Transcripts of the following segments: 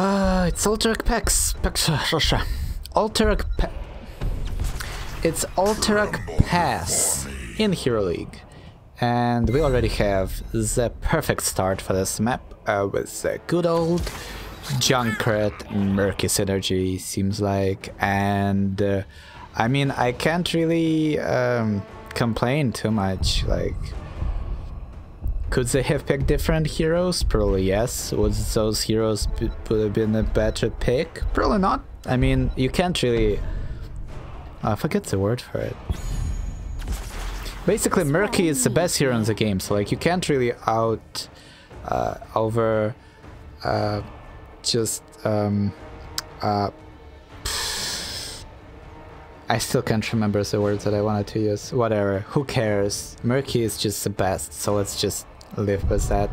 It's Alterac Pax. Alterac Pa- It's Alterac Pass in Hero League. And we already have the perfect start for this map with the good old Junkrat Murky synergy, seems like. And I mean, I can't really complain too much. Like, could they have picked different heroes? Probably yes. Would those heroes would have been a better pick? Probably not. I mean, you can't really... I forget the word for it. Basically, Murky is the best hero in the game, so like you can't really I still can't remember the words that I wanted to use. Whatever, who cares? Murky is just the best, so let's just live with that.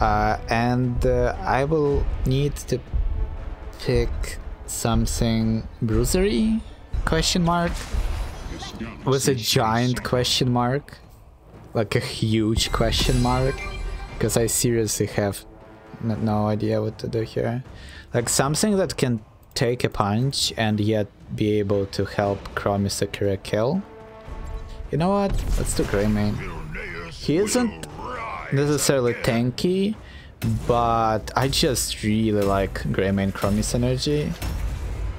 I will need to pick something bruisery? Question mark? With a giant question mark, like a huge question mark, because I seriously have no idea what to do here. Like something that can take a punch and yet be able to help Chromie secure a kill. You know what? Let's do Greymane. He isn't necessarily tanky, but I just really like Greymane Chromie synergy,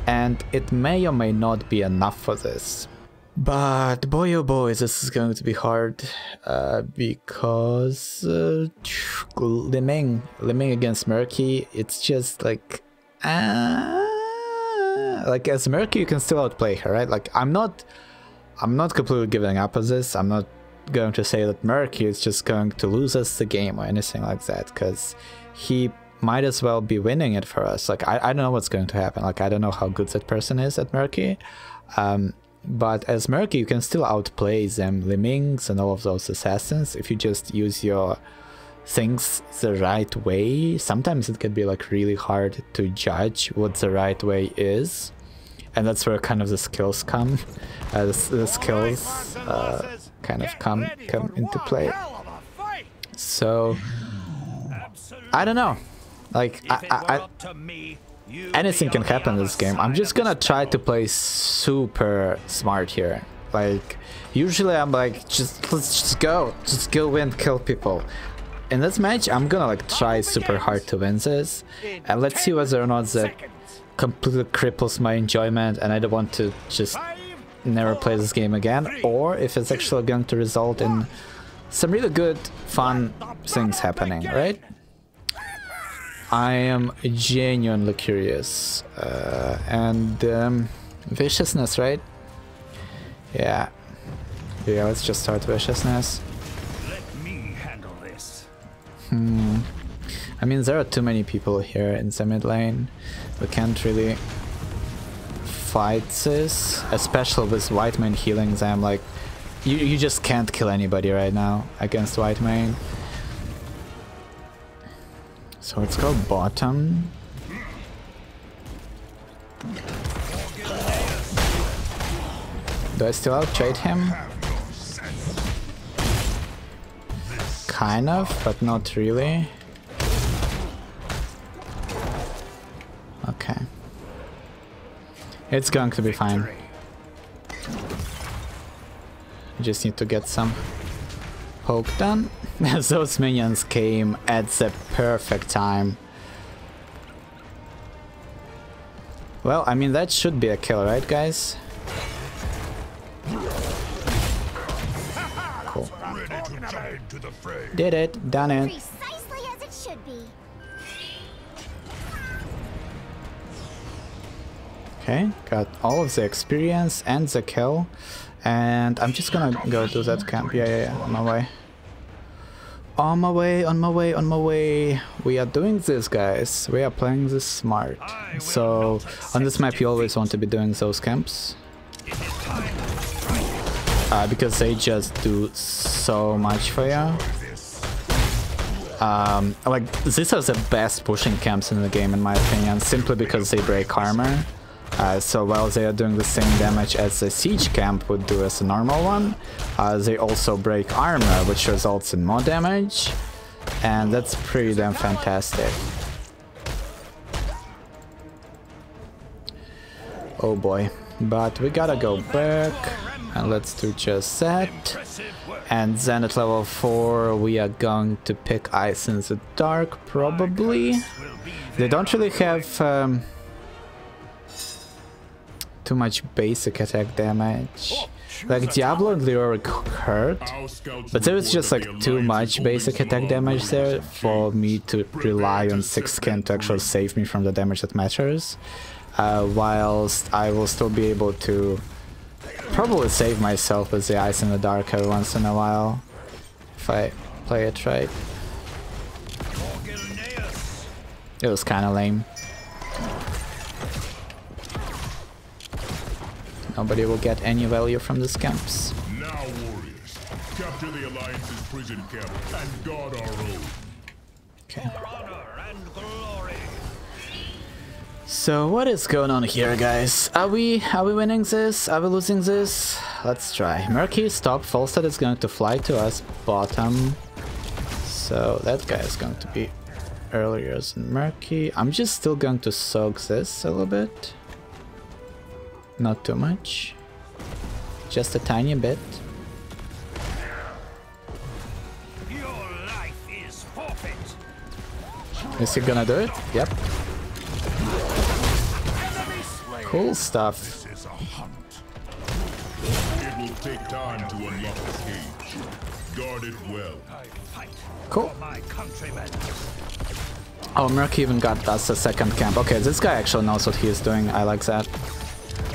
and it may or may not be enough for this. But boy oh boy, this is going to be hard, because Liming against Murky, it's just like as Murky you can still outplay her, right? Like I'm not completely giving up on this. I'm not going to say that Murky is just going to lose us the game or anything like that, because he might as well be winning it for us. Like I don't know what's going to happen. Like I don't know how good that person is at Murky. But as Murky, you can still outplay them Limings and all of those assassins if you just use your things the right way. Sometimes it can be like really hard to judge what the right way is, and that's where kind of the skills come. The skills kind of come into play. So I don't know. Like anything can happen in this game. I'm just gonna try to play super smart here. Like usually I'm like let's just go win, kill people. In this match I'm gonna like try super hard to win this, and let's see whether or not that completely cripples my enjoyment and I don't want to just never play this game again, or if it's actually going to result in some really good fun things happening, right? I am genuinely curious. Viciousness, right? Yeah, let's just start Viciousness. Let me handle this. I mean, there are too many people here in the mid lane. We can't really fight this, especially with Whitemane healing them. Like, you just can't kill anybody right now against Whitemane. So let's go bottom. Do I still outtrade him? Kind of, but not really. Okay. It's going to be fine. Just need to get some poke done. Those minions came at the perfect time. Well, I mean, that should be a kill, right, guys? Cool. Did it, done it. Precisely as it should be. Okay, got all of the experience and the kill. And I'm just gonna go to that camp. Yeah, on my way. On my way. We are doing this, guys. We are playing this smart. So on this map you always want to be doing those camps. Because they just do so much for you. Like, these are the best pushing camps in the game in my opinion, simply because they break armor. So while they are doing the same damage as the siege camp would do as a normal one, they also break armor, which results in more damage, and that's pretty damn fantastic. Oh boy. But we gotta go back. And let's do just that. And then at level 4 we are going to pick Ice in the Dark, probably. They don't really have too much basic attack damage. Like Diablo and Leoric hurt, but there is just like too much basic attack damage there for me to rely on 6 skin to actually save me from the damage that matters. Whilst I will still be able to probably save myself with the Ice in the Dark every once in a while, if I play it right. It was kinda lame. Nobody will get any value from these camps. Now, warriors, capture the Alliance's prison camp and guard our own. Okay. So what is going on here, guys? Are we winning this? Are we losing this? Let's try. Murky, stop. Falstad is going to fly to us bottom. So that guy is going to be earlier than Murky. I'm just still going to soak this a little bit. Not too much. Just a tiny bit. Your life is forfeit. Is he gonna do it? Yep. Cool stuff. This is a hunt. It will take time to unlock the cage. Guard it well. I fight Cool. for my countrymen. Oh, Murky even got us a second camp. Okay, this guy actually knows what he is doing. I like that.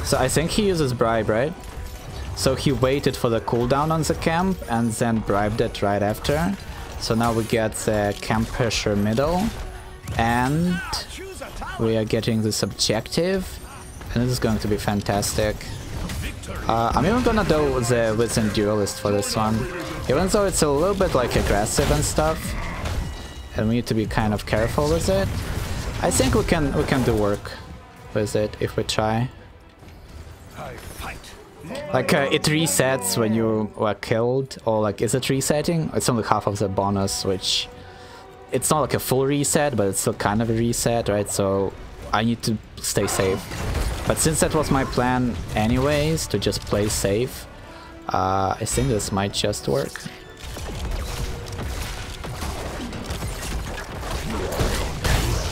So I think he uses bribe, right? So he waited for the cooldown on the camp and then bribed it right after. So now we get the camp pressure middle and we are getting this objective and this is going to be fantastic. I'm even gonna do the Wizard Duelist for this one, even though it's a little bit like aggressive and stuff and we need to be kind of careful with it. I think we can do work with it if we try. Like it resets when you were killed, or like is it resetting? It's only half of the bonus, which it's not like a full reset, but it's still kind of a reset, right? So I need to stay safe. But since that was my plan anyways, to just play safe, I think this might just work.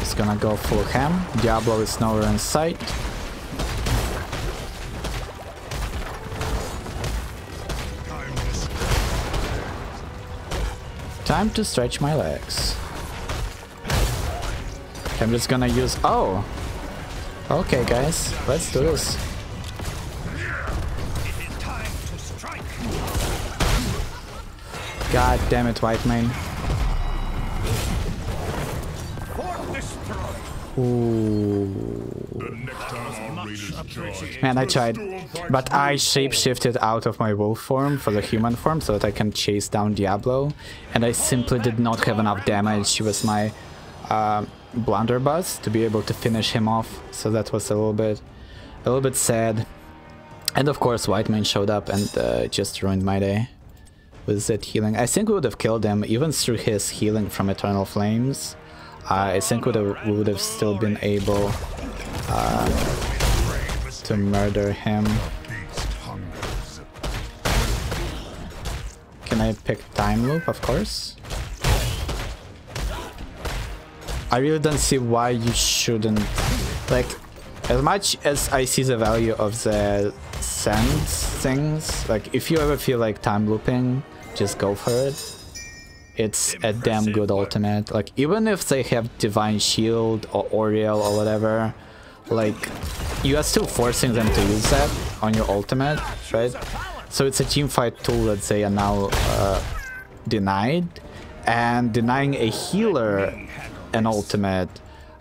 Just gonna go full ham. Diablo is nowhere in sight. Time to stretch my legs. I'm just gonna use... Oh! Okay, guys, let's do this. It is time to strike. God damn it, Whitemane. Fort destroyed. Ooh. The next time our raiders charge, Man, I tried. But I shapeshifted out of my wolf form for the human form so that I can chase down Diablo. And I simply did not have enough damage with my blunderbuss to be able to finish him off. So that was a little bit sad. And of course Whitemane showed up and just ruined my day with that healing. I think we would have killed him even through his healing from Eternal Flames. I think we would have still been able to murder him. Can I pick Time Loop? Of course. I really don't see why you shouldn't. Like, as much as I see the value of the sense things, like if you ever feel like time looping, just go for it. It's a damn good ultimate. Like, even if they have Divine Shield or Oriel or whatever, like, you are still forcing them to use that on your ultimate, right? So it's a teamfight tool that they are now denied. And denying a healer an ultimate,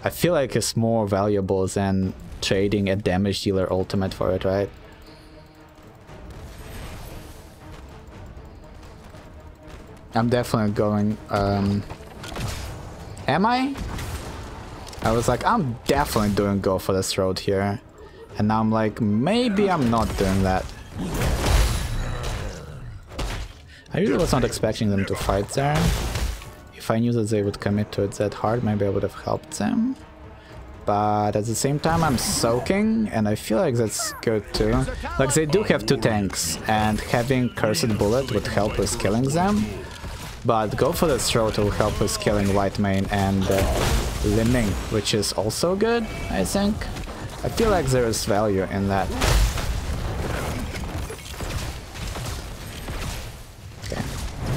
I feel like is more valuable than trading a damage dealer ultimate for it, right? I'm definitely going, am I? I was like, I'm definitely doing go for this road here. And now I'm like, maybe I'm not doing that. I really was not expecting them to fight there. If I knew that they would commit to it that hard, maybe I would have helped them. but at the same time I'm soaking, and I feel like that's good too. Like, they do have 2 tanks, and having Cursed Bullet would help with killing them, but Go for the Throat will help with killing Greymane and Liming, which is also good, I think. I feel like there is value in that. Okay,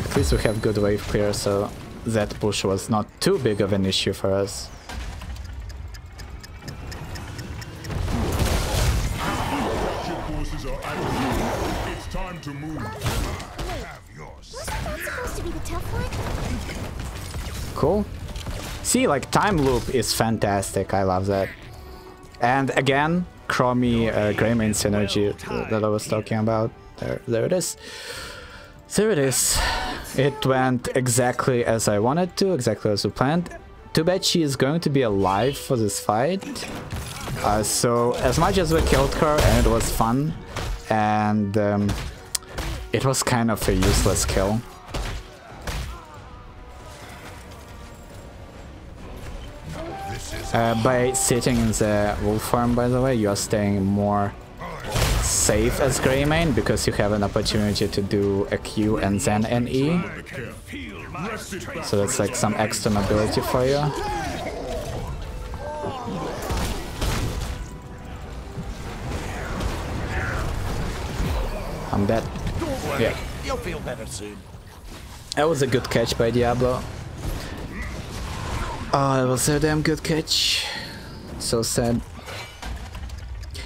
at least we have good wave clear, so that push was not too big of an issue for us. It's time to move. Wasn't that supposed to be the tough one? Cool. See, like, time loop is fantastic. I love that. And again, Chromie Greymane synergy that I was talking about. There it is. There it is. It went exactly as I wanted to, exactly as we planned. Too bad she is going to be alive for this fight. So as much as we killed her, and it was fun, and it was kind of a useless kill. By sitting in the wolf form, by the way, you are staying more safe as Greymane, because you have an opportunity to do a Q and then an E. So that's like some extra mobility for you. I'm dead. Yeah. You'll feel better soon. That was a good catch by Diablo. Oh, it was a damn good catch. So sad.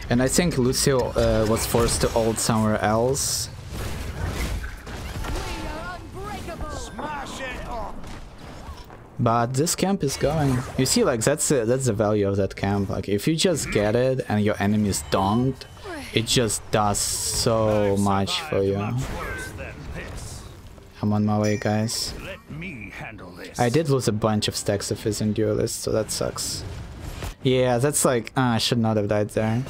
And I think Lucio was forced to ult somewhere else. But this camp is going. You see, like, that's the value of that camp. Like, if you just get it and your enemies don't, it just does so much for you. I'm on my way, guys. I did lose a bunch of stacks of his Endurelist, so that sucks. Yeah, that's like... I should not have died there.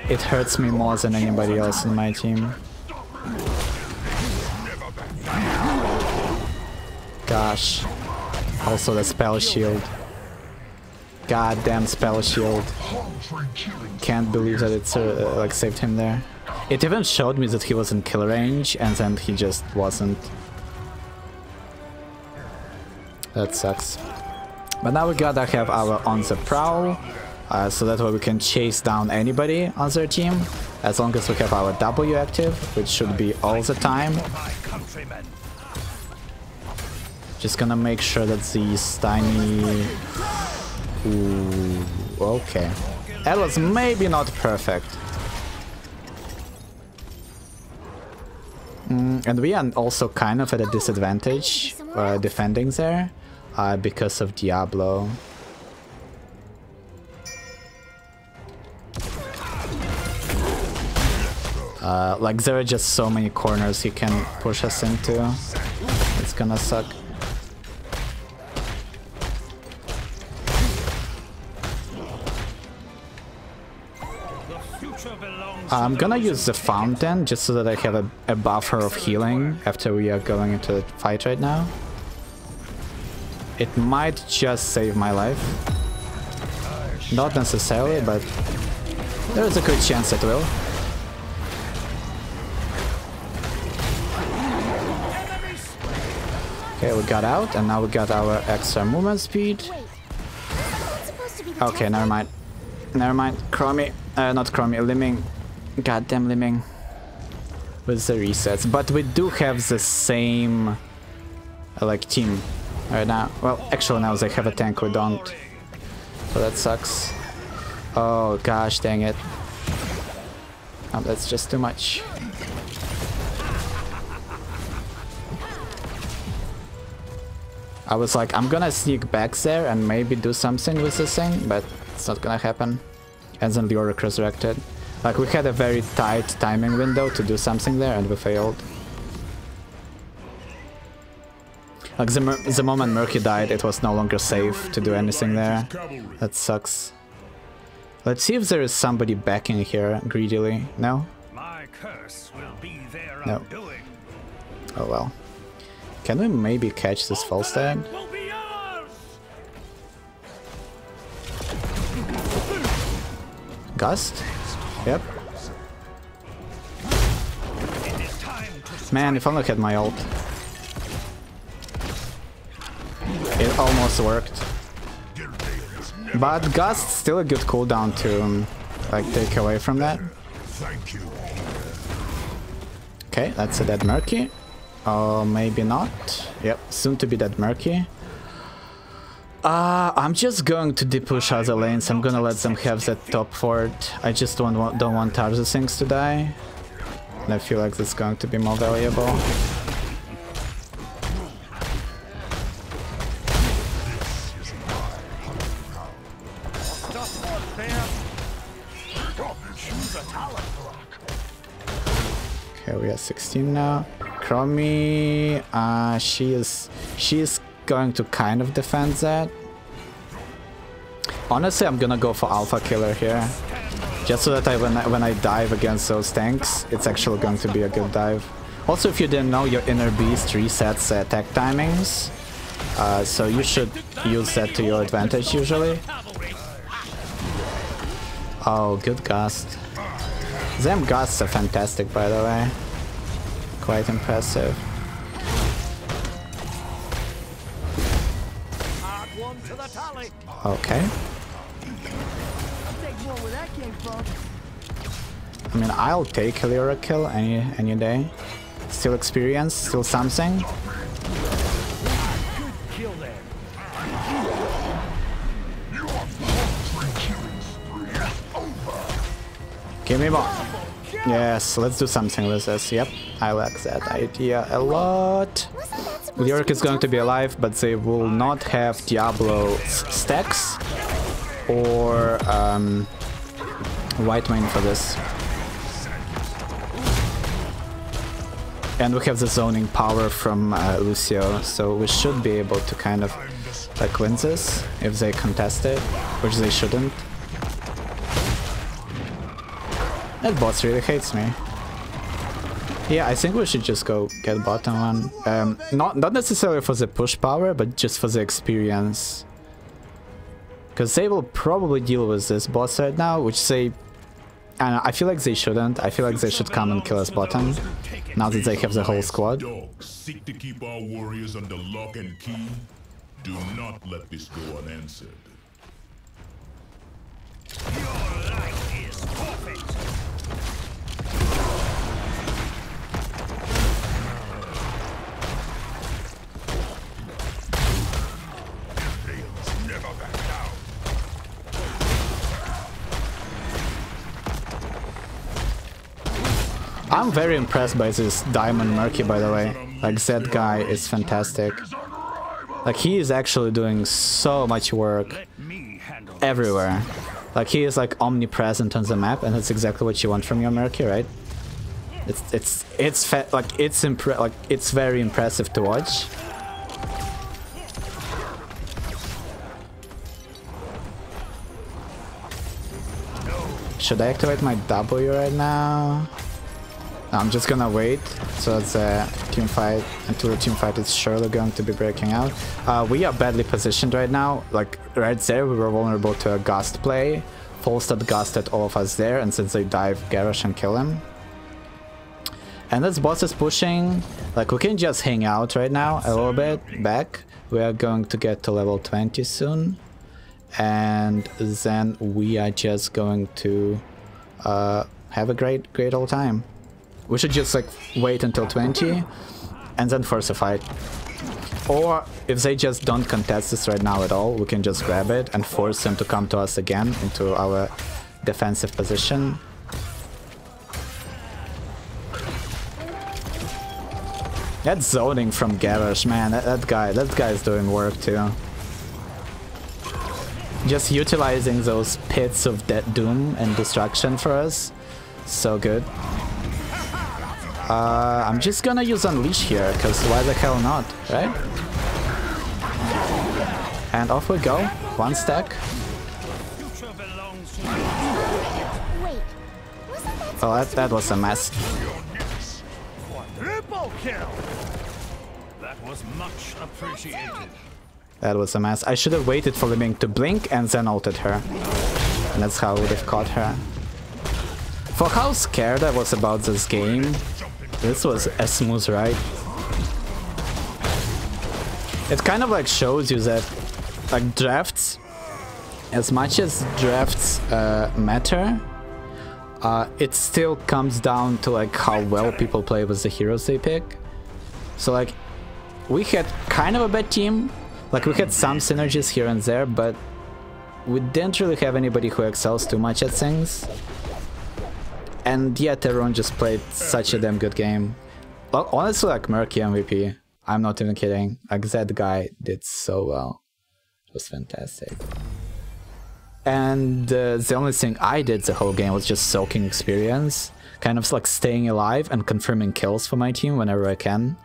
It hurts me more than anybody else in my team. Gosh. Also the spell shield. Goddamn spell shield. Can't believe that it's like saved him there. It even showed me that he was in kill range, and then he just wasn't. That sucks. But now we gotta have our on the prowl, so that way we can chase down anybody on their team, as long as we have our W active, which should be all the time. Just gonna make sure that these tiny... Ooh, okay. That was maybe not perfect. And we are also kind of at a disadvantage defending there because of Diablo. Like, there are just so many corners he can push us into. It's gonna suck. I'm gonna use the fountain just so that I have a buffer of healing after we are going into the fight right now. It might just save my life. Not necessarily, but there is a good chance it will. Okay, we got out, and now we got our extra movement speed. Okay, never mind. Never mind. Chromie. Not Chromie, Liming. Goddamn Liming. With the resets. But we do have the same like team right now. Well, actually now they have a tank, we don't. So that sucks. Oh gosh, dang it. Oh, that's just too much. I was like, I'm gonna sneak back there and maybe do something with this thing, but it's not gonna happen. And then Leoric resurrected. Like, we had a very tight timing window to do something there, and we failed. Like, the moment Murky died, it was no longer safe to do anything there. That sucks. Let's see if there is somebody backing here greedily. No? My curse will be their No. undoing. Oh well. Can we maybe catch this Falstad? Gust? Yep. Man, if only I had my ult. It almost worked. But Gust still a good cooldown to like take away from that. Okay, that's a dead Murky. Oh, maybe not. Yep, soon to be dead Murky. I'm just going to depush other lanes. I'm gonna let them have that top fort. I just don't want Tarsus things to die. And I feel like that's going to be more valuable. Okay, we are 16 now. Chromie, she is going to kind of defend that. Honestly, I'm gonna go for Alpha Killer here. Just so that when I dive against those tanks, it's actually going to be a good dive. Also, if you didn't know, your Inner Beast resets attack timings. So you should use that to your advantage usually. Oh, good Gust. Them Gusts are fantastic, by the way. Quite impressive. Okay. I mean, I'll take a Lyra kill any day. Still experience, still something. Give me more. Yes, let's do something with this. Yep, I like that idea a lot. Lyric is going to be alive, but they will not have Diablo's stacks or Whitemane for this. And we have the zoning power from Lucio, so we should be able to kind of like win this if they contest it, which they shouldn't. That boss really hates me. Yeah, I think we should just go get bottom one. Not necessarily for the push power, but just for the experience. Because they will probably deal with this boss right now, which they... I feel like they shouldn't. I feel like they should come and kill us bottom, now that they have the whole squad. Seek to keep our warriors under lock and key. Do not let this go unanswered. Your life is perfect. I'm very impressed by this Diamond Murky, by the way. Like, that guy is fantastic. Like, he is actually doing so much work everywhere. Like, he is like omnipresent on the map, and that's exactly what you want from your Murky, right? It's very impressive to watch. Should I activate my W right now? I'm just gonna wait, so it's a team fight. Until the team fight is surely going to be breaking out. We are badly positioned right now. Like, right there, we were vulnerable to a Gust play. Falstad Gusted all of us there, and since they dive, Garrosh and kill him. And this boss is pushing. Like, we can just hang out right now a little bit back. We are going to get to level 20 soon. And then we are just going to have a great old time. We should just like wait until 20 and then force a fight. Or if they just don't contest this right now at all, we can just grab it and force them to come to us again into our defensive position. That zoning from Garrosh, man, that guy is doing work too. Just utilizing those pits of doom and destruction for us. So good. I'm just gonna use Unleash here, because why the hell not, right? And off we go. One stack. Oh, that was a mess. Triple kill. That was much appreciated. That was a mess. I should have waited for the Ming to blink and then ulted her. And that's how I would have caught her. For how scared I was about this game, this was a smooth ride. It kind of like shows you that like drafts, as much as drafts matter, it still comes down to like how well people play with the heroes they pick. So like we had kind of a bad team, like we had some synergies here and there, but we didn't really have anybody who excels too much at things. And yet everyone just played such a damn good game. Well, honestly, like Murky MVP. I'm not even kidding. Like that guy did so well. It was fantastic. And the only thing I did the whole game was just soaking experience. Kind of like staying alive and confirming kills for my team whenever I can.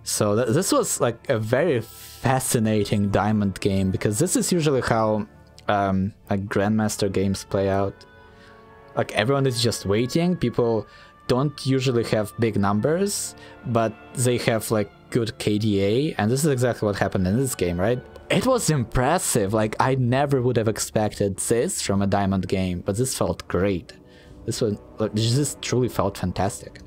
So this was like a very fascinating diamond game, because this is usually how like Grandmaster games play out. Like everyone is just waiting, people don't usually have big numbers, but they have like good KDA, and this is exactly what happened in this game, right? It was impressive, like I never would have expected this from a diamond game, but this felt great. This truly felt fantastic.